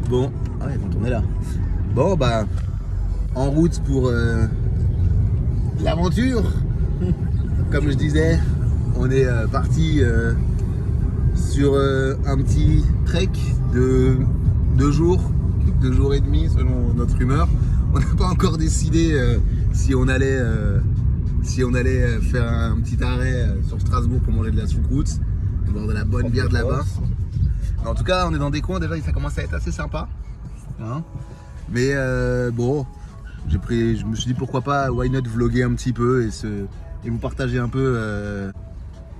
Bon, ah ouais, quand on est là. Bon, bah, en route pour l'aventure. Comme je disais, on est parti sur un petit trek de 2 jours, 2 jours et demi selon notre humeur. On n'a pas encore décidé si on allait faire un petit arrêt sur Strasbourg pour manger de la choucroute, boire de la bonne bière de là-bas. Mais en tout cas, on est dans des coins déjà, ça commence à être assez sympa. Hein, mais bon, je me suis dit pourquoi pas, why not vlogger un petit peu et vous partager un peu,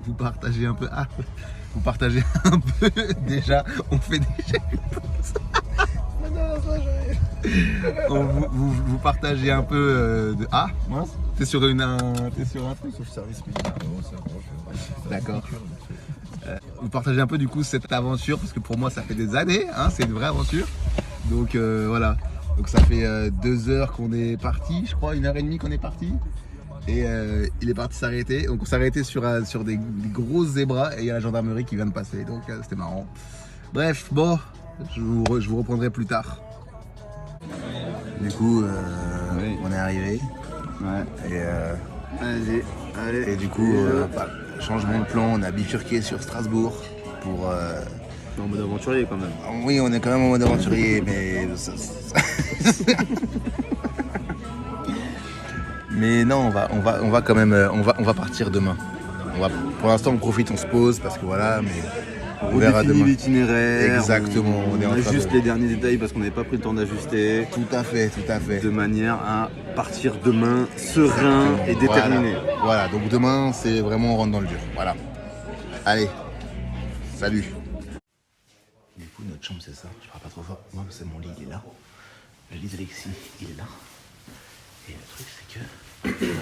vous partager un peu déjà, on fait déjà une pause. Vous partagez un peu de... Ah, mince, t'es sur un truc Sauf service militaire, c'est un D'accord. Vous partagez un peu du coup cette aventure, parce que pour moi ça fait des années, hein, c'est une vraie aventure. Donc voilà, donc ça fait 2 heures qu'on est parti, je crois, 1h30 qu'on est parti. Et il est parti s'arrêter. Donc on s'est arrêté sur des gros zébras et il y a la gendarmerie qui vient de passer. Donc c'était marrant. Bref, bon, je vous reprendrai plus tard. Du coup, Oui. on est arrivé. Ouais. Et, Allez. et du coup, changement de plan, on a bifurqué sur Strasbourg pour... En mode aventurier quand même. Oui, on est quand même en mode aventurier, mais... Mais non, on va quand même... On va partir demain. Pour l'instant, on profite, on se pose, parce que voilà, mais... On verra demain l'itinéraire. Exactement. On ajuste les derniers détails parce qu'on n'avait pas pris le temps d'ajuster. Tout à fait. De manière à partir demain serein et déterminé. Voilà, donc demain, c'est vraiment on rentre dans le dur. Voilà. Allez, salut. Du coup, notre chambre, c'est ça. Je parle pas trop fort. Moi, c'est mon lit, il est là. Le lit d'Alexis, il est là. Et le truc, c'est que... voilà. Il y a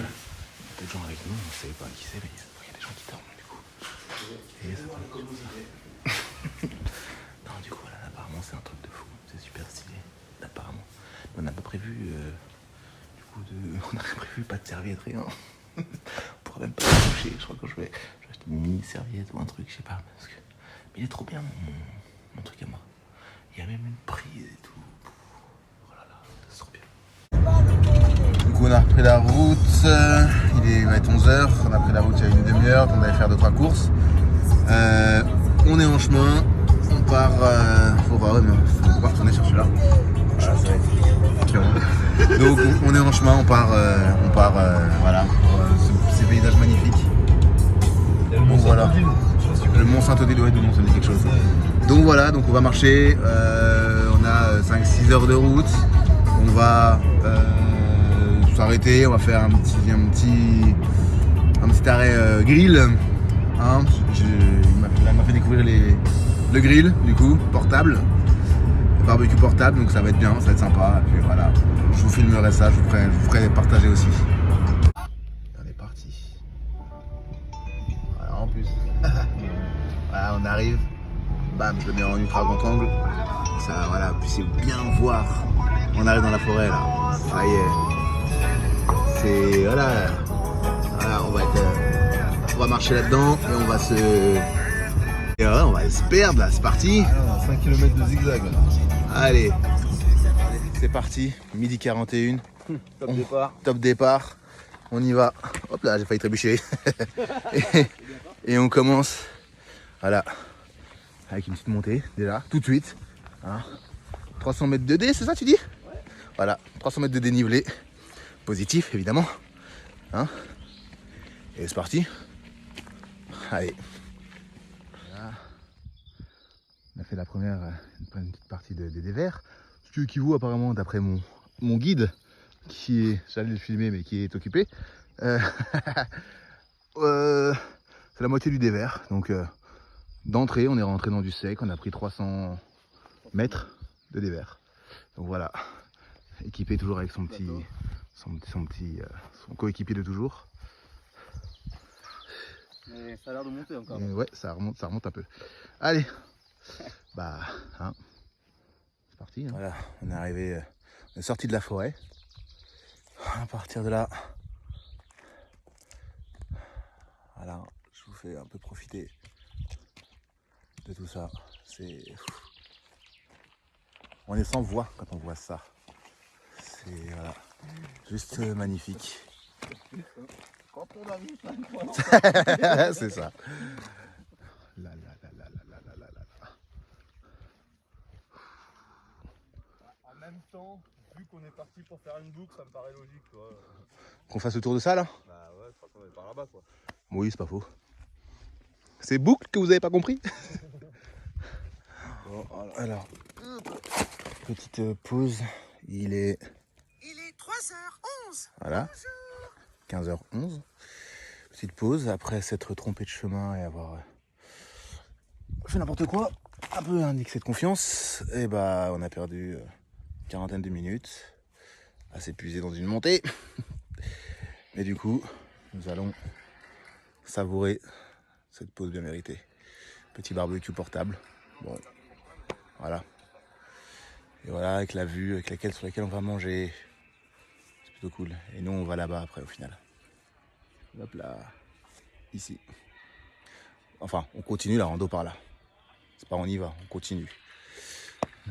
peu de gens avec nous, on ne savait pas qui c'est, mais il y a des gens qui dorment, du coup. Et ça tombe comme ça. Non, du coup, voilà, apparemment, c'est un truc de fou. C'est super stylé, apparemment. On n'a pas prévu... on n'a rien prévu, pas de serviette, rien. On pourra même pas se coucher. Je crois que je vais acheter une mini serviette ou un truc, je sais pas. Parce que... Mais il est trop bien, mon truc à moi. Il y a même une prise et tout. Oh là là, c'est trop bien. Du coup, on a repris la route. Il va être 11h. On a pris la route il y a une demi-heure. On allait faire 2-3 courses. On est en chemin. On part. Faut pas retourner sur celui-là. Voilà, ça va être. Donc on est en chemin, on part voilà, pour ces paysages magnifiques. Donc voilà, le Mont Saint-Odile, ouais, de Mont, ça me dit quelque chose. Donc voilà, donc on va marcher, on a 5-6 heures de route, on va s'arrêter, on va faire un petit arrêt grill. Hein, il m'a fait découvrir le grill, du coup, portable. Barbecue portable, donc ça va être bien, ça va être sympa. Et puis voilà, je vous filmerai ça, je vous ferai partager aussi. On est parti. Voilà, en plus. Voilà, on arrive. Bam, je le mets en ultra grand angle. Ça, voilà, vous puissiez bien voir. On arrive dans la forêt là. Ça y est. C'est voilà, on va marcher là-dedans et on va se. Et ouais, on va se perdre là, c'est parti. Alors, 5 km de zigzag là. Allez, c'est parti, 12h41. Top départ, on y va. Hop là, j'ai failli trébucher. et on commence, voilà, avec une petite montée déjà, tout de suite. Hein. 300 mètres de D, c'est ça tu dis? Ouais. Voilà, 300 mètres de dénivelé, positif évidemment. Hein. Et c'est parti. Allez. On a fait la première, une petite partie des dévers, ce qui équivaut apparemment, d'après mon guide, qui est, j'allais le filmer mais qui est occupé, c'est la moitié du dévers. Donc d'entrée, on est rentré dans du sec, on a pris 300 mètres de dévers. Donc voilà, équipé toujours avec son coéquipier de toujours. Mais ça a l'air de monter encore. Ouais, ça remonte un peu. Allez. Bah, hein, c'est parti. Hein. Voilà, on est arrivé, on est sorti de la forêt. À partir de là, voilà, je vous fais un peu profiter de tout ça. C'est, On est sans voix quand on voit ça. C'est voilà, juste magnifique. Quand on arrive plein de fois. C'est ça. Là, là, là, là, là, là, là, là, là. En même temps, vu qu'on est parti pour faire une boucle, ça me paraît logique, quoi. Qu'on fasse le tour de ça là? Bah ouais, de toute façon, on est par là-bas, quoi. Oui, c'est pas faux. C'est boucle que vous avez pas compris? Bon, alors, petite pause. Il est 3h11. voilà, 15h11. Petite pause après s'être trompé de chemin et avoir fait n'importe quoi. Un peu un excès de confiance. Et bah, on a perdu une quarantaine de minutes à s'épuiser dans une montée. Et du coup, nous allons savourer cette pause bien méritée. Petit barbecue portable. Bon, voilà. Et voilà, avec la vue sur laquelle on va manger. C'est plutôt cool. Et nous, on va là-bas après, au final. Hop là. Ici. Enfin, on continue la rando par là. C'est pas on y va, on continue.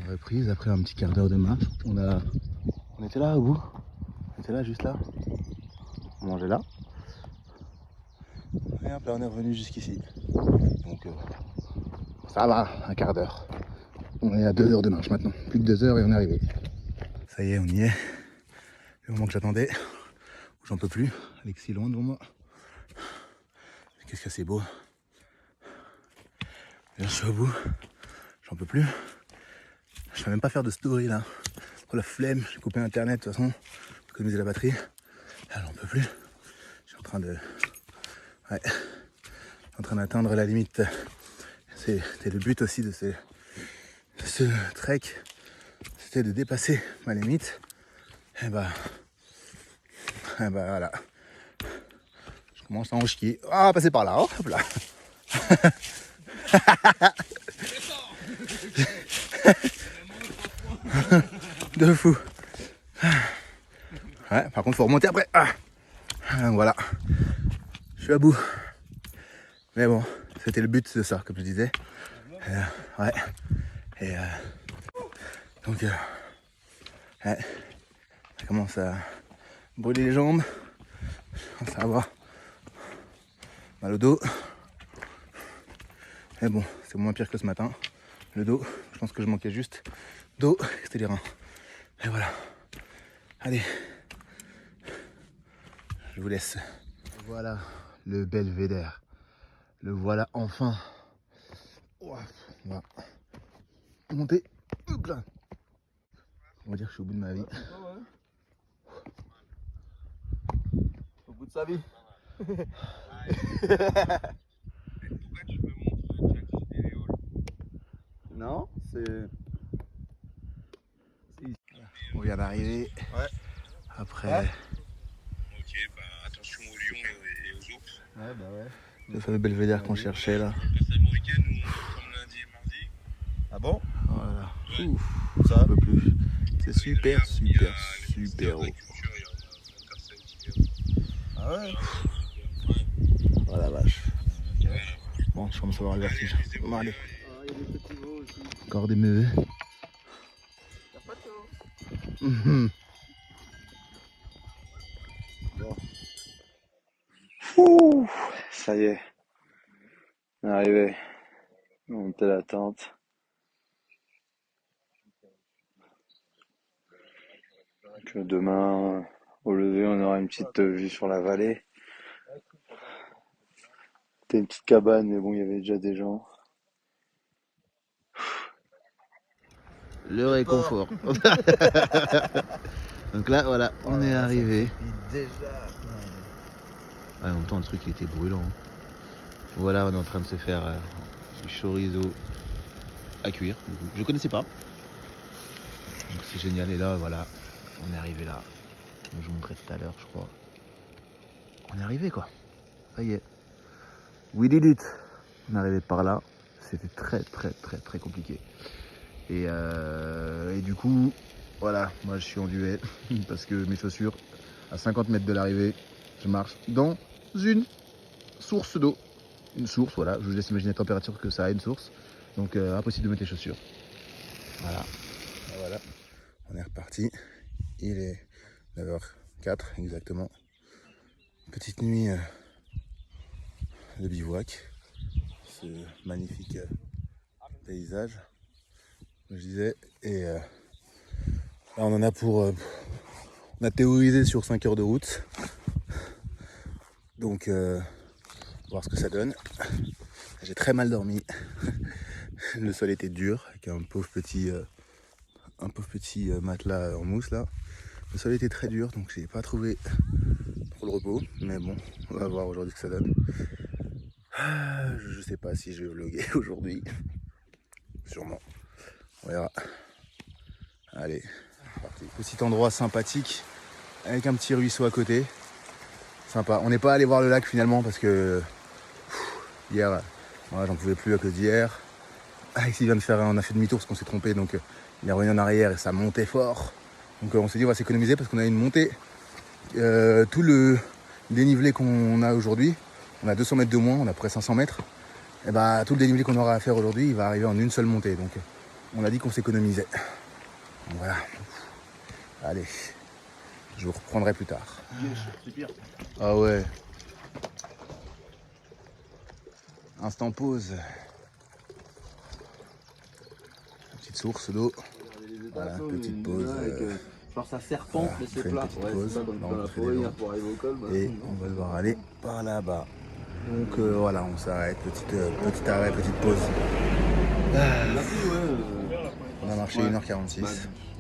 On reprise après un petit quart d'heure de marche. On était là au bout. On était là, juste là. On mangeait là. Et hop là, on est revenu jusqu'ici. Donc, ça va, un quart d'heure. On est à 2 heures de marche maintenant. Plus de 2 heures et on est arrivé. Ça y est, on y est. Le moment que j'attendais. J'en peux plus. Alexis loin devant moi. Qu'est-ce que c'est beau. Là, je suis au bout. J'en peux plus. Je vais même pas faire de story là. Pour la flemme, j'ai coupé internet de toute façon. Pour économiser la batterie. Là, j'en peux plus. Je suis en train de. Ouais. Je suis en train d'atteindre la limite. C'était le but aussi de ce trek. C'était de dépasser ma limite. Et bah voilà. Je commence à en chier. Ah, passer par là, hop là. De fou. Ouais, par contre, faut remonter après. Donc voilà. Je suis à bout. Mais bon, c'était le but de ça, comme je disais. Ouais. Et donc, ouais. Ça commence à brûler les jambes. Je commence à avoir mal au dos. Mais bon, c'est moins pire que ce matin. Le dos, je pense que je manquais juste d'eau, c'était les reins. Et voilà. Allez. Je vous laisse. Voilà le belvédère. Le voilà enfin. On va monter. Hop là. On va dire que je suis au bout de ma vie. Au bout de sa vie. Pourquoi tu me montres Jack vidéo? Non, c'est... On vient d'arriver. Ouais. Après Ok, bah attention aux lions et aux ours. Ouais, bah ouais. le fameux belvédère qu'on cherchait là. Passe le week-end comme lundi et mardi. Ah bon? Voilà. Ouais. Ouf, ça un peu plus. C'est super, super, super haut. Ah ouais? Oh la vache. Bon, je commence à avoir le vertige. Bon, allez. Il y a des petits veaux aussi. Encore des meufs. Y'a pas de Mhm. Bon. Ouh, ça y est. On est arrivé. On monte la tente. Donc, demain, au lever, on aura une petite vue sur la vallée. C'était une petite cabane, mais bon, il y avait déjà des gens. Le réconfort. Donc là, voilà, on est arrivé. Déjà. Ouais, en même temps, le truc il était brûlant. Voilà, on est en train de se faire du chorizo à cuire. Je connaissais pas. Donc c'est génial. Et là, voilà, on est arrivé là. Je vous montrais tout à l'heure, je crois. On est arrivé quoi. Ça y est. We did it. On est arrivé par là. C'était très compliqué. Et du coup, voilà, moi je suis en duel parce que mes chaussures, à 50 mètres de l'arrivée, je marche dans une source d'eau. Une source, voilà, je vous laisse imaginer la température que ça a, une source. Donc impossible de mettre les chaussures. Voilà. Voilà. parti. Il est 9h04 exactement. Petite nuit de bivouac. Ce magnifique paysage, comme je disais. Et là on en a pour... on a théorisé sur 5 heures de route. Donc voir ce que ça donne. J'ai très mal dormi. Le sol était dur avec un pauvre petit matelas en mousse là. Le sol était très dur donc j'ai pas trouvé trop le repos. Mais bon, on va voir aujourd'hui ce que ça donne. Je sais pas si je vais vlogger aujourd'hui. Sûrement. On verra. Allez, c'est parti. Petit endroit sympathique avec un petit ruisseau à côté. Sympa. On n'est pas allé voir le lac finalement parce que hier, moi j'en pouvais plus à cause d'hier. Alexis vient de faire, on a fait demi-tour parce qu'on s'est trompé, donc il est revenu en arrière et ça montait fort. Donc on s'est dit on va s'économiser parce qu'on a une montée. Tout le dénivelé qu'on a aujourd'hui, on a 200 mètres de moins, on a près 500 mètres. Et bah tout le dénivelé qu'on aura à faire aujourd'hui, il va arriver en une seule montée. Donc on a dit qu'on s'économisait. Donc voilà. Allez, je vous reprendrai plus tard. C'est pire. Ah ouais. Instant pause. Petite source d'eau. Voilà, petite pause. Genre ça serpente, voilà, mais c'est on fait une plat. petite Ouais, pause. c'est ça, comme Là, dans on la fait forêt des hier longs. pour arriver au col. Et on va devoir aller par là-bas. Donc voilà, on s'arrête. Petit arrêt, petite pause. On a marché 1h46.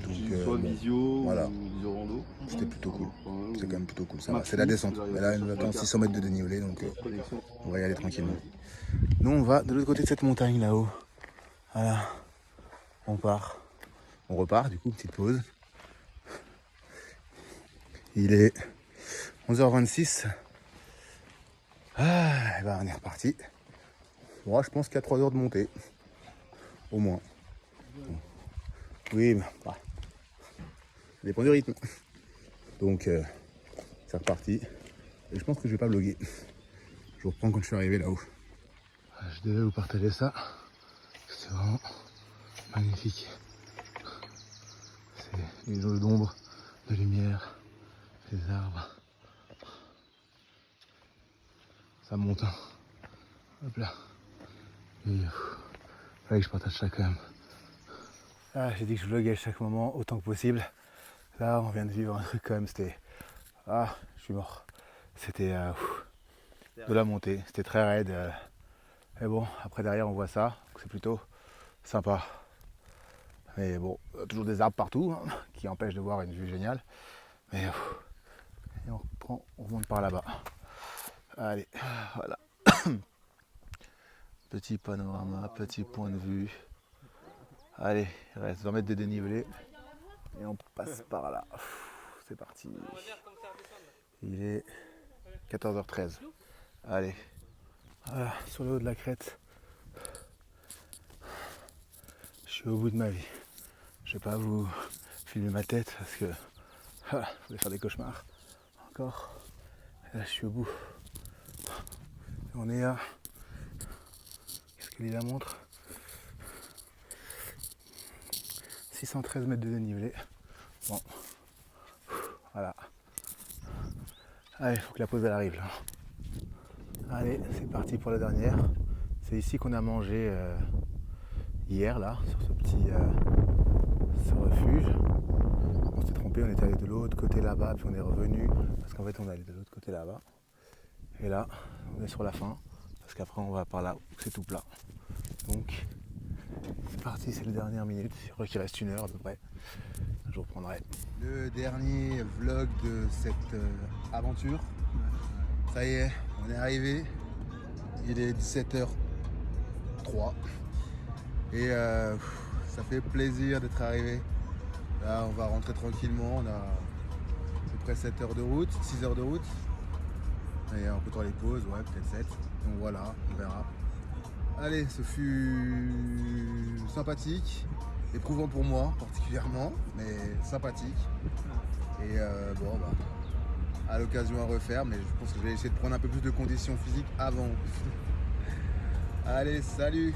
Donc soit bon, visio voilà. ou visio rando. C'était plutôt cool. Ouais, C'est quand même plutôt cool. Ça Max va. C'est la Mix, descente. j'arrive Mais là, à il nous attend chercher 600 mètres de dénivelé. Donc connexion. on va y aller tranquillement. Nous, on va de l'autre côté de cette montagne là-haut. Voilà. On part. On repart, du coup, petite pause. Il est 11h26. Ah, et ben on est reparti. Moi, je pense qu'il y a 3 heures de montée. Au moins. Oui, mais bah, ça dépend du rythme. Donc, c'est reparti. Et je pense que je vais pas vlogger. Je vous reprends quand je suis arrivé là-haut. Je devais vous partager ça. C'est vraiment magnifique. C'est les jeux d'ombre, de lumière, les arbres. Ça monte. Hein. Hop là. Et fallait que je partage ça quand même. Ah, j'ai dit que je vloguais à chaque moment autant que possible. Là, on vient de vivre un truc quand même. C'était... Ah, je suis mort. C'était de la montée. C'était très raide. Mais bon, après derrière, on voit ça. C'est plutôt sympa. Mais bon, toujours des arbres partout hein, qui empêchent de voir une vue géniale. Mais et on reprend, on remonte par là-bas. Allez, voilà. Petit panorama, petit point de vue. Allez, il reste 20 mètres de dénivelé. Et on passe par là. C'est parti. Il est 14h13. Allez. Voilà, sur le haut de la crête. Je suis au bout de ma vie. Je vais pas vous filmer ma tête parce que voilà, je vais faire des cauchemars. Encore. Et là je suis au bout. Et on est à... Qu'est-ce que l'île la montre 613 mètres de dénivelé. Bon. Voilà. Allez, il faut que la pause elle arrive là. Allez, c'est parti pour la dernière. C'est ici qu'on a mangé hier là, sur ce petit ce refuge. On s'est trompé, on est allé de l'autre côté là-bas, puis on est revenu, parce qu'en fait on est allé de l'autre côté là-bas. Et là, on est sur la fin, parce qu'après on va par là où c'est tout plat. Donc, c'est parti, c'est les dernières minutes. Je crois qu'il reste 1 heure à peu près. Je vous reprendrai. Le dernier vlog de cette aventure. Ça y est, on est arrivé. Il est 17h03. Et ça fait plaisir d'être arrivé. Là, on va rentrer tranquillement. On a à peu près 7 heures de route, 6 heures de route. Et un peu trop les pauses, ouais, peut-être 7. Donc voilà, on verra. Allez, ce fut sympathique, éprouvant pour moi particulièrement, mais sympathique. Et bon, bah, à l'occasion à refaire, mais je pense que je vais essayer de prendre un peu plus de conditions physiques avant. Allez, salut!